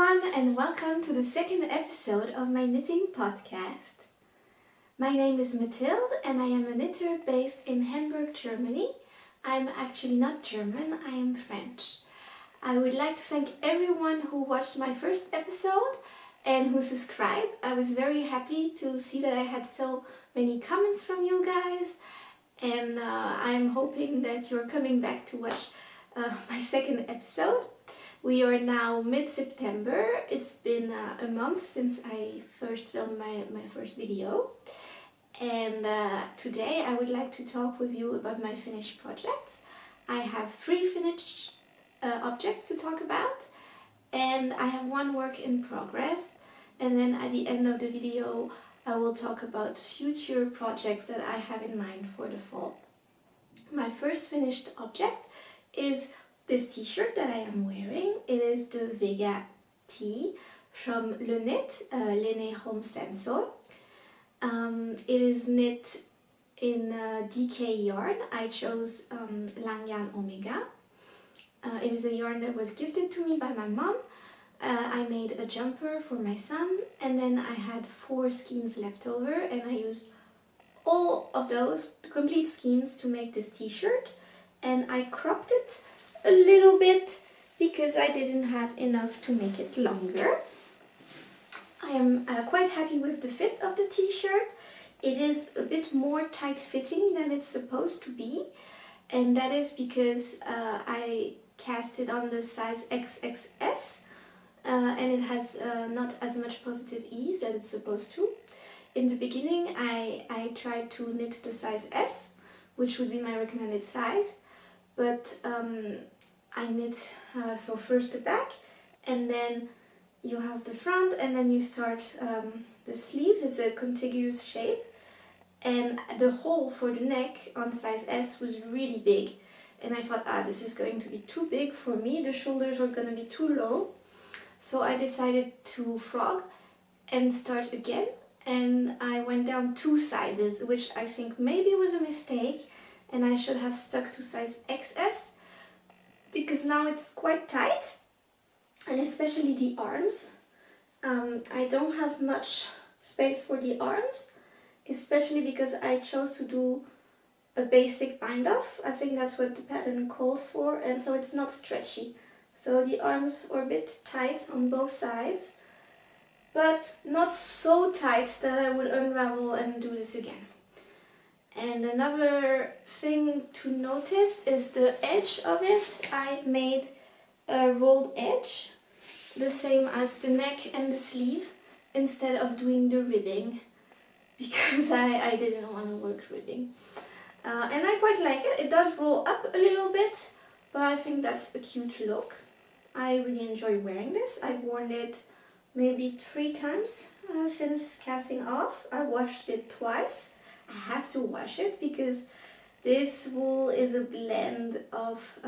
everyone, and welcome to the second episode of my knitting podcast. My name is Mathilde and I am a knitter based in Hamburg, Germany. I'm actually not German, I am French. I would like to thank everyone who watched my first episode and who subscribed. I was very happy to see that I had so many comments from you guys, and I'm hoping that you're coming back to watch my second episode. We are now mid-September. It's been a month since I first filmed my first video. And today I would like to talk with you about my finished projects. I have 3 finished objects to talk about, and I have 1 work in progress. And then at the end of the video I will talk about future projects that I have in mind for the fall. My first finished object is this t-shirt that I am wearing. It is the Vega tee from Le Knit, Lene Home Stencil. It is knit in DK yarn. I chose Langyarn Omega. It is a yarn that was gifted to me by my mom. I made a jumper for my son, and then I had 4 skeins left over, and I used all of those complete skeins to make this t-shirt, and I cropped it a little bit because I didn't have enough to make it longer. I am quite happy with the fit of the t-shirt. It is a bit more tight fitting than it's supposed to be, and that is because I cast it on the size XXS, and it has not as much positive ease as it's supposed to. In the beginning I tried to knit the size S, which would be my recommended size, but I knit so first the back, and then you have the front, and then you start the sleeves. It's a contiguous shape, and the hole for the neck on size S was really big, and I thought, this is going to be too big for me, the shoulders are going to be too low. So I decided to frog and start again, and I went down 2 sizes, which I think maybe was a mistake, and I should have stuck to size XS, because now it's quite tight, and especially the arms. I don't have much space for the arms, especially because I chose to do a basic bind off. I think that's what the pattern calls for, and so it's not stretchy. So the arms are a bit tight on both sides, but not so tight that I would unravel and do this again. And another thing to notice is the edge of it. I made a rolled edge, the same as the neck and the sleeve, instead of doing the ribbing, because I didn't want to work ribbing. And I quite like it. It does roll up a little bit, but I think that's a cute look. I really enjoy wearing this. I've worn it maybe 3 times since casting off. I washed it twice. I have to wash it because this wool is a blend of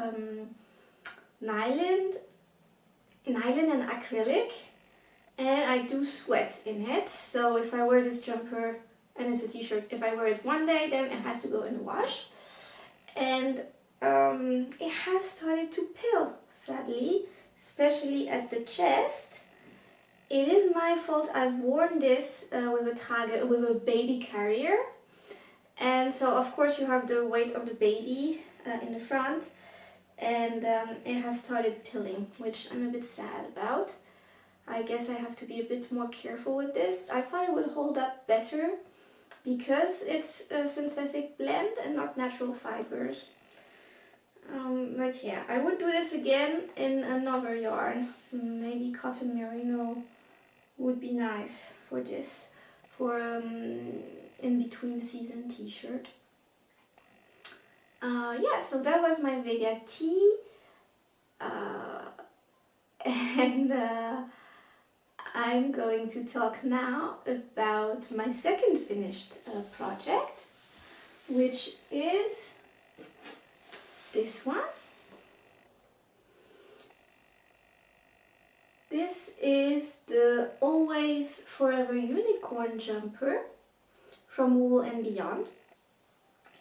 nylon and acrylic, and I do sweat in it. So if I wear this jumper, and it's a t-shirt, if I wear it one day, then it has to go in the wash. And it has started to pill, sadly, especially at the chest. It is my fault. I've worn this with a baby carrier, and so of course you have the weight of the baby in the front, and it has started pilling, which I'm a bit sad about. I guess I have to be a bit more careful with this. I thought it would hold up better because it's a synthetic blend and not natural fibers. But yeah, I would do this again in another yarn. Maybe cotton merino would be nice for this, for in between season t-shirt. Yeah, so that was my Vega tee, and I'm going to talk now about my second finished project, which is this one. This is the Always Forever Unicorn jumper from Wool and Beyond.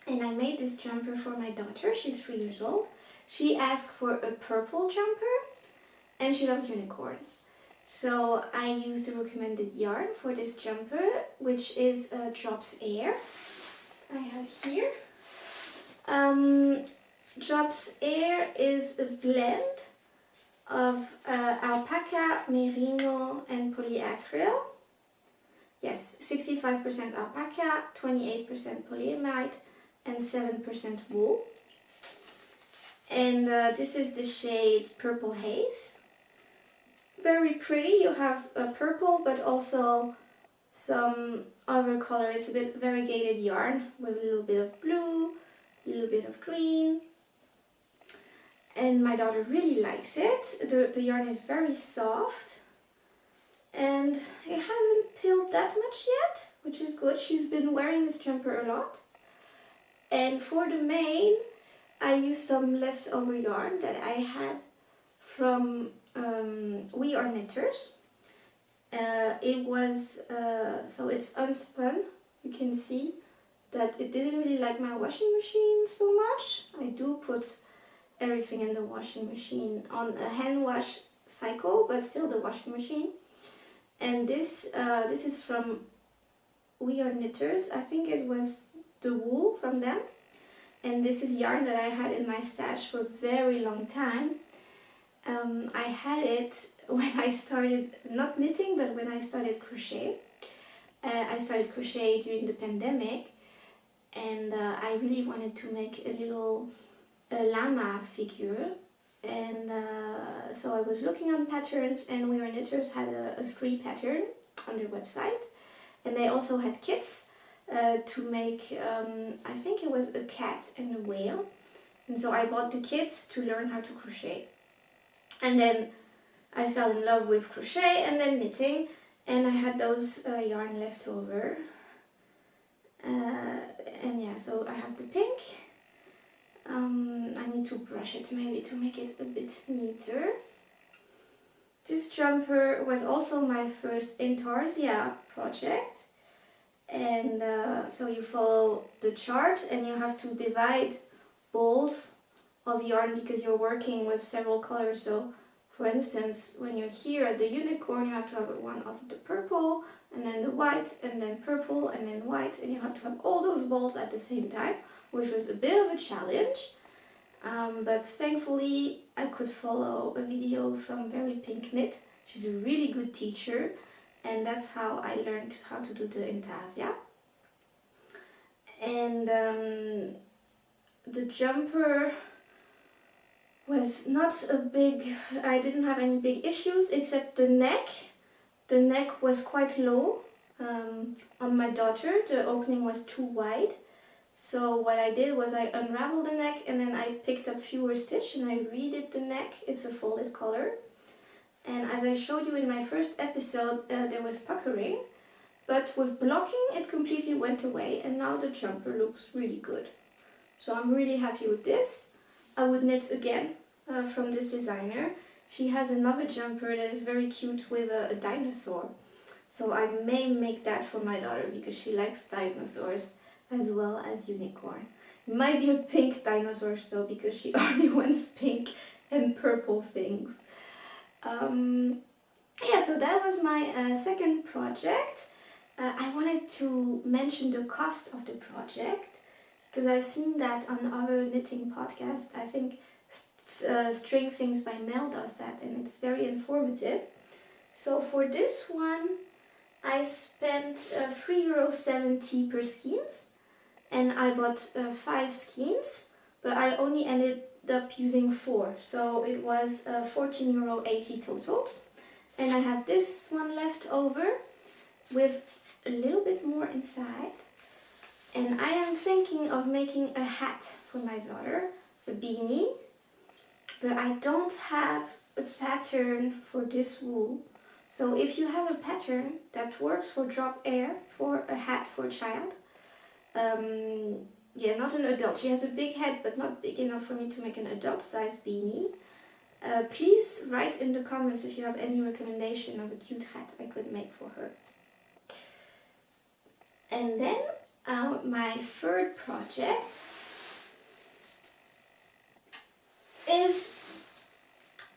And I made this jumper for my daughter. She's 3 years old. She asked for a purple jumper, and she loves unicorns. So I used the recommended yarn for this jumper, which is Drops Air. I have here. Drops Air is a blend of alpaca, merino and polyacryl. Yes, 65% alpaca, 28% polyamide and 7% wool. And this is the shade Purple Haze. Very pretty. You have purple but also some other color. It's a bit variegated yarn with a little bit of blue, a little bit of green. And my daughter really likes it. The yarn is very soft and it hasn't peeled that much yet, which is good. She's been wearing this jumper a lot. And for the mane, I used some leftover yarn that I had from We Are Knitters. It was, so it's unspun. You can see that it didn't really like my washing machine so much. I do put everything in the washing machine on a hand wash cycle, but still the washing machine. And this is from We Are Knitters. I think it was the wool from them. And this is yarn that I had in my stash for a very long time. I had it when I started, not knitting, but when I started crochet. I started crochet during the pandemic, and I really wanted to make a little llama figure. And so I was looking on patterns, and We Are Knitters had a free pattern on their website. And they also had kits to make, I think it was a cat and a whale. And so I bought the kits to learn how to crochet. And then I fell in love with crochet and then knitting, and I had those yarn left over. And yeah, so I have the pink. I need to brush it maybe to make it a bit neater. This jumper was also my first Intarsia project. And so you follow the chart and you have to divide balls of yarn because you're working with several colors. So for instance, when you're here at the unicorn, you have to have one of the purple and then the white and then purple and then white, and you have to have all those balls at the same time, which was a bit of a challenge. But thankfully I could follow a video from Very Pink Knit. She's a really good teacher, and that's how I learned how to do the intarsia. And the jumper was not a big, I didn't have any big issues except the neck. The neck was quite low on my daughter. The opening was too wide. So what I did was I unraveled the neck and then I picked up fewer stitch and I redid the neck. It's a folded collar. And as I showed you in my first episode, there was puckering. But with blocking, it completely went away, and now the jumper looks really good. So I'm really happy with this. I would knit again from this designer. She has another jumper that is very cute with a dinosaur. So I may make that for my daughter because she likes dinosaurs as well as unicorn. It might be a pink dinosaur still because she only wants pink and purple things. Yeah, so that was my second project. I wanted to mention the cost of the project because I've seen that on other knitting podcasts. I think String Things by Mel does that, and it's very informative. So for this one, I spent €3.70 per skeins, and I bought 5 skeins, but I only ended up using 4, so it was €14.80 totals. And I have this one left over with a little bit more inside. And I am thinking of making a hat for my daughter, a beanie, but I don't have a pattern for this wool. So if you have a pattern that works for drop air for a hat for a child, yeah, not an adult. She has a big head, but not big enough for me to make an adult size beanie. Please write in the comments if you have any recommendation of a cute hat I could make for her. And then my third project is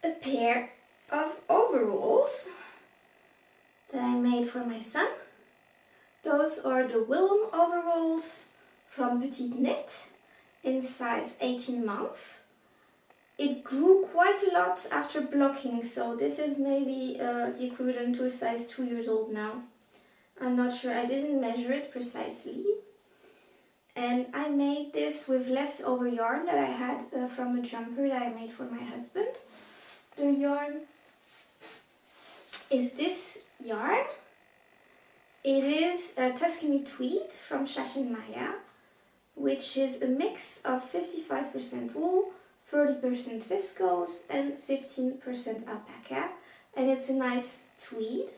a pair of overalls. made for my son. Those are the Willem overalls from Petite Knit in size 18 months. It grew quite a lot after blocking, so this is maybe the equivalent to a size 2 years old now. I'm not sure, I didn't measure it precisely. And I made this with leftover yarn that I had from a jumper that I made for my husband. The yarn is this yarn. It is a Tuscany tweed from Shashin Maya, which is a mix of 55% wool, 30% viscose and 15% alpaca, and it's a nice tweed.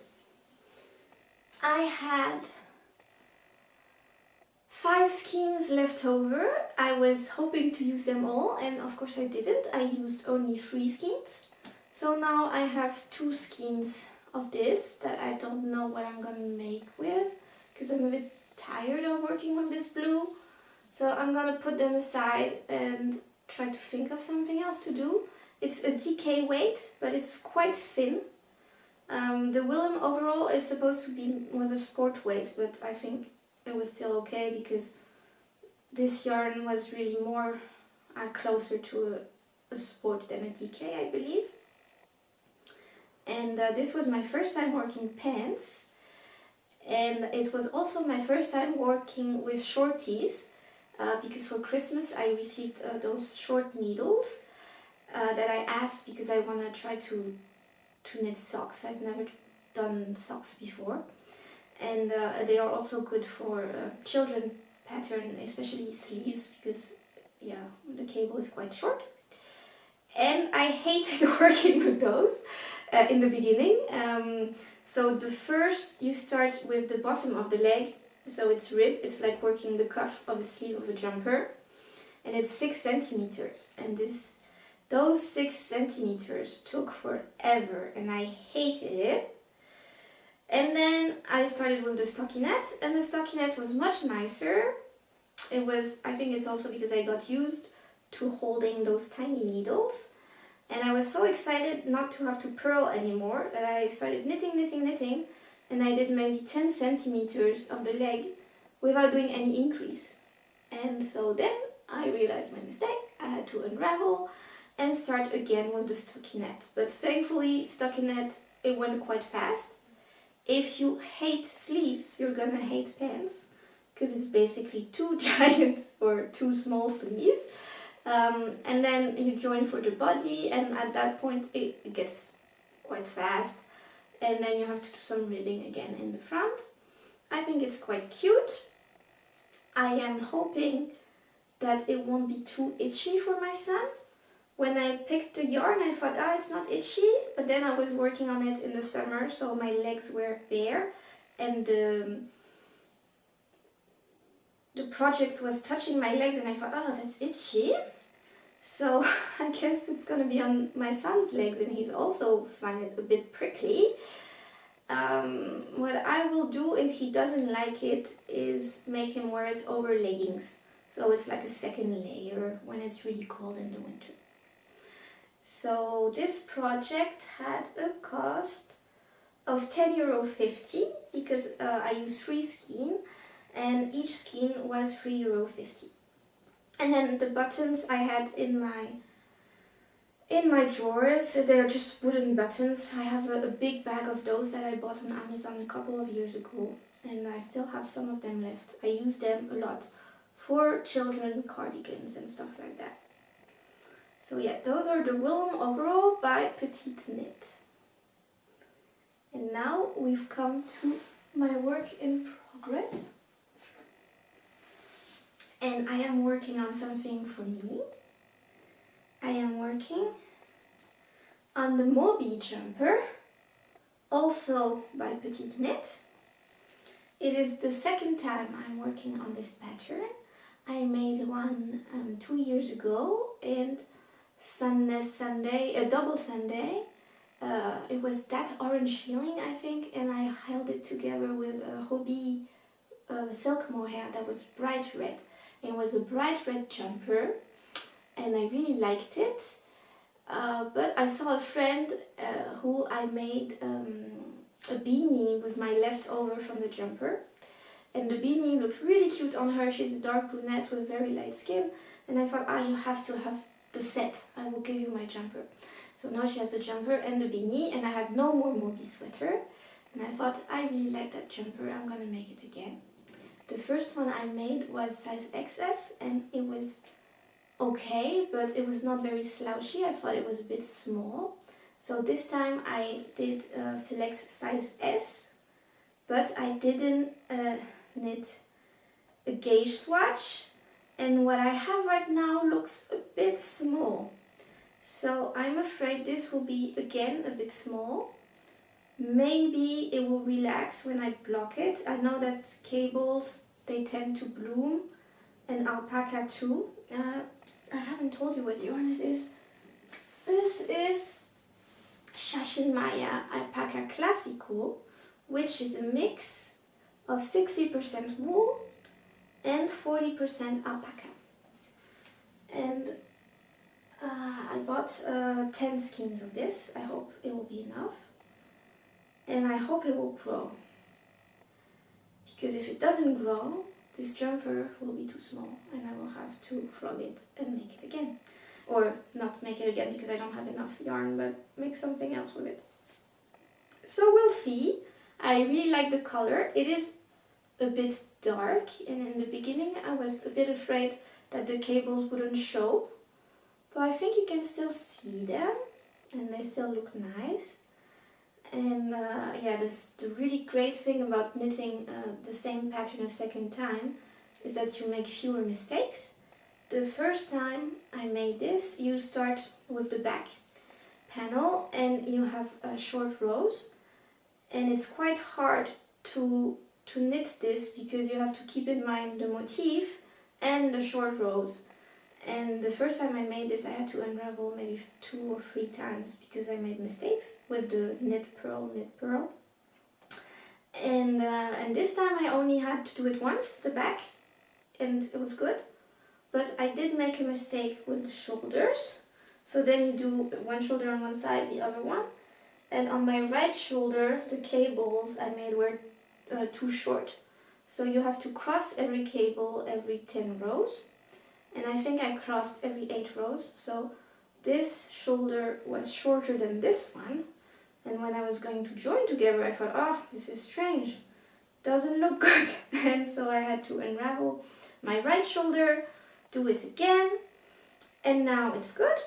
I had 5 skeins left over. I was hoping to use them all, and of course I didn't. I used only 3 skeins. So now I have 2 skeins of this that I don't know what I'm gonna make with, because I'm a bit tired of working with this blue. So I'm gonna put them aside and try to think of something else to do. It's a DK weight, but it's quite thin. The Willem overall is supposed to be with a sport weight, but I think it was still okay because this yarn was really more closer to a sport than a DK, I believe. And this was my first time working pants, and it was also my first time working with shorties. Because for Christmas I received those short needles that I asked because I want to try to knit socks. I've never done socks before, and they are also good for children pattern, especially sleeves, because yeah, the cable is quite short. And I hated working with those in the beginning. So the first, you start with the bottom of the leg. So it's ribbed, it's like working the cuff of a sleeve of a jumper, and it's 6 centimeters, and those 6 centimeters took forever and I hated it. And then I started with the stockinette, and the stockinette was much nicer. It was, I think it's also because I got used to holding those tiny needles, and I was so excited not to have to purl anymore that I started knitting, and I did maybe 10 centimeters of the leg without doing any increase. And so then I realized my mistake. I had to unravel and start again with the stockinette. But thankfully, stockinette, it went quite fast. If you hate sleeves, you're gonna hate pants, because it's basically 2 giant or 2 small sleeves. And then you join for the body, and at that point it gets quite fast. And then you have to do some ribbing again in the front. I think it's quite cute. I am hoping that it won't be too itchy for my son. When I picked the yarn, I thought, it's not itchy. But then I was working on it in the summer, so my legs were bare. And the project was touching my legs, and I thought, that's itchy. So I guess it's gonna be on my son's legs, and he's also find it a bit prickly. What I will do if he doesn't like it is make him wear it over leggings. So it's like a second layer when it's really cold in the winter. So this project had a cost of €10.50 because I used 3 skeins, and each skein was €3.50. And then the buttons I had in my drawers, they're just wooden buttons. I have a big bag of those that I bought on Amazon a couple of years ago, and I still have some of them left. I use them a lot for children cardigans and stuff like that. So yeah, those are the Willem overall by Petite Knit. And now we've come to my work in progress. And I am working on something for me. I am working on the Moby jumper, also by Petite Knit. It is the second time I'm working on this pattern. I made one 2 years ago, and Sunday, a double Sunday. It was that orange feeling, I think, and I held it together with a hobby silk mohair that was bright red. It was a bright red jumper, and I really liked it. But I saw a friend who I made a beanie with my leftover from the jumper. And the beanie looked really cute on her. She's a dark brunette with very light skin. And I thought, you have to have the set. I will give you my jumper. So now she has the jumper and the beanie. And I had no more Moby sweater. And I thought, I really like that jumper. I'm going to make it again. The first one I made was size XS. And it was okay, but it was not very slouchy. I thought it was a bit small. So this time I did select size S. But I didn't knit a gauge swatch, and what I have right now looks a bit small. So I'm afraid this will be again a bit small. Maybe it will relax when I block it. I know that cables, they tend to bloom, and alpaca too. I haven't told you what yarn it is. This is Shashin Maya Alpaca Classico, which is a mix of 60% wool and 40% alpaca. And I bought 10 skeins of this. I hope it will be enough. And I hope it will grow. Because if it doesn't grow, this jumper will be too small and I will have to frog it and make it again. Or not make it again because I don't have enough yarn, but make something else with it. So we'll see. I really like the color. It is a bit dark, and in the beginning I was a bit afraid that the cables wouldn't show, but I think you can still see them and they still look nice. And yeah, the really great thing about knitting the same pattern a second time is that you make fewer mistakes. The first time I made this, you start with the back panel and you have short rows. And it's quite hard to knit this because you have to keep in mind the motif and the short rows. And the first time I made this, I had to unravel maybe 2 or 3 times because I made mistakes with the knit purl. And this time I only had to do it once, the back, and it was good. But I did make a mistake with the shoulders. So then you do one shoulder on one side, the other one. And on my right shoulder, the cables I made were too short. So you have to cross every cable every 10 rows. And I think I crossed every 8 rows. So this shoulder was shorter than this one. And when I was going to join together, I thought, oh, this is strange. Doesn't look good. And so I had to unravel my right shoulder, do it again. And now it's good.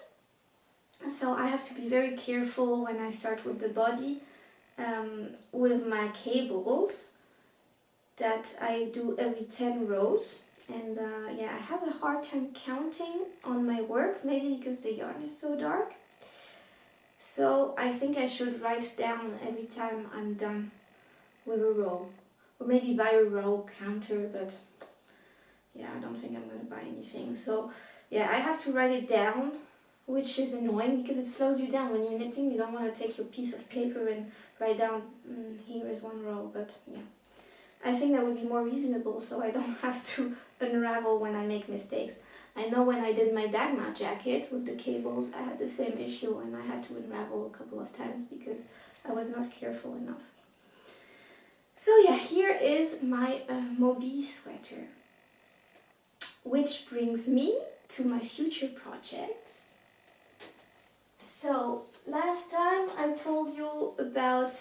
So I have to be very careful when I start with the body with my cables that I do every 10 rows. And yeah, I have a hard time counting on my work, maybe because the yarn is so dark. So I think I should write down every time I'm done with a row. Or maybe buy a row counter, but yeah, I don't think I'm going to buy anything. So yeah, I have to write it down, which is annoying because it slows you down. When you're knitting, you don't want to take your piece of paper and write down, here is one row, but yeah. I think that would be more reasonable so I don't have to unravel when I make mistakes. I know when I did my Dagmar jacket with the cables, I had the same issue and I had to unravel a couple of times because I was not careful enough. So yeah, here is my Moby sweater, which brings me to my future projects. So last time I told you about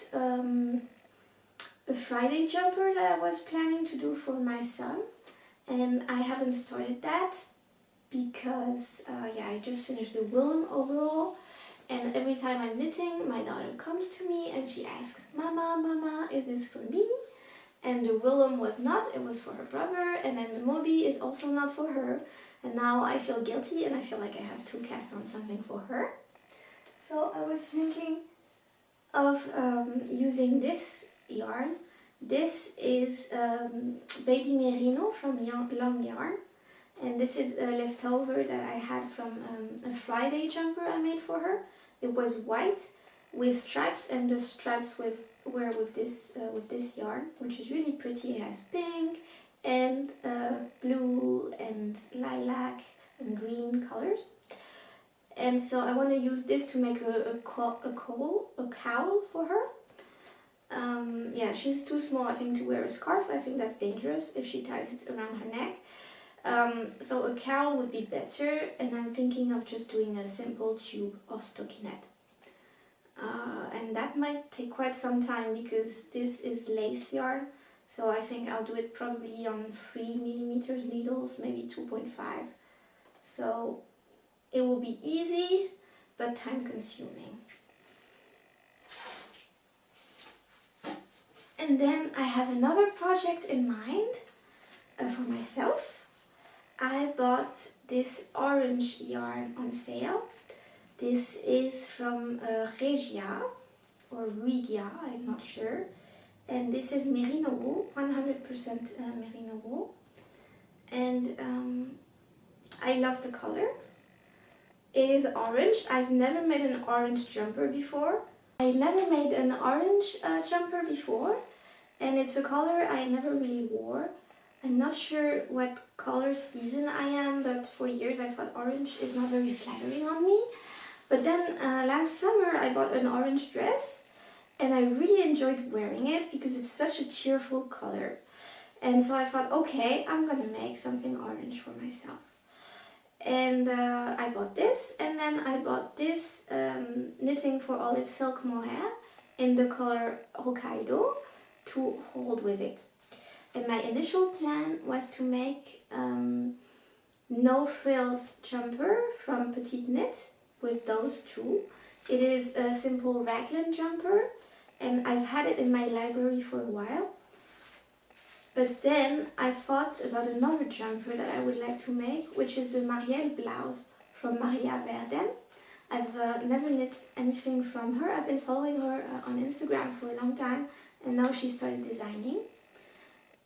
a Friday jumper that I was planning to do for my son, and I haven't started that because yeah, I just finished the woolen overall, and every time I'm knitting, my daughter comes to me and she asks, Mama, is this for me? And the woolen was not, it was for her brother, and then the Moby is also not for her, and now I feel guilty and I feel like I have to cast on something for her. So I was thinking of using this yarn. This is Baby Merino from Long Yarn, and this is a leftover that I had from a Friday jumper I made for her. It was white with stripes, and the stripes were with this yarn, which is really pretty. It has pink and blue and lilac and green colors. And so I want to use this to make a cowl for her. Yeah, she's too small, I think, to wear a scarf. I think that's dangerous if she ties it around her neck. So a cowl would be better, and I'm thinking of just doing a simple tube of stockinette. And that might take quite some time because this is lace yarn, so I think I'll do it probably on 3mm needles, maybe 2.5. So it will be easy but time consuming. And then I have another project in mind for myself. I bought this orange yarn on sale. This is from Regia or Regia, I'm not sure. And this is merino wool, 100% merino wool. And I love the color. It is orange. I've never made an orange jumper before. I never made an orange jumper before, and it's a color I never really wore. I'm not sure what color season I am, but for years I thought orange is not very flattering on me. But then last summer I bought an orange dress, and I really enjoyed wearing it because it's such a cheerful color. And so I thought, okay, I'm gonna make something orange for myself. And I bought this, and then I bought this knitting for olive silk mohair in the color Hokkaido to hold with it. And my initial plan was to make no frills jumper from Petite Knit with those two. It is a simple raglan jumper, and I've had it in my library for a while. But then I thought about another jumper that I would like to make, which is the Marielle blouse from Maria Verden. I've never knit anything from her. I've been following her on Instagram for a long time, and now she started designing.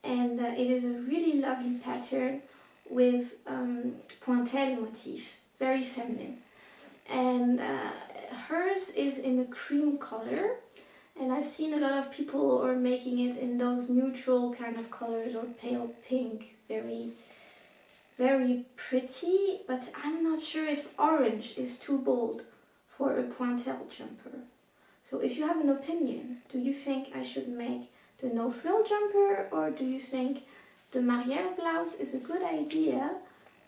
And it is a really lovely pattern with pointelle motif, very feminine. And hers is in a cream color. And I've seen a lot of people are making it in those neutral kind of colors or pale pink, very, very pretty. But I'm not sure if orange is too bold for a pointelle jumper. So if you have an opinion, do you think I should make the no frill jumper, or do you think the Marielle blouse is a good idea?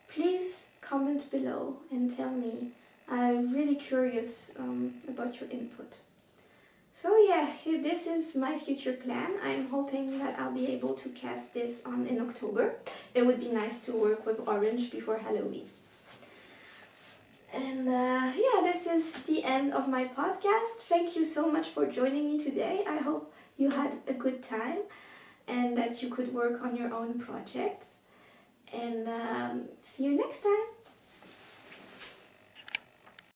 Please comment below and tell me. I'm really curious about your input. So yeah, this is my future plan. I'm hoping that I'll be able to cast this on in October. It would be nice to work with orange before Halloween. And yeah, this is the end of my podcast. Thank you so much for joining me today. I hope you had a good time and that you could work on your own projects. And see you next time.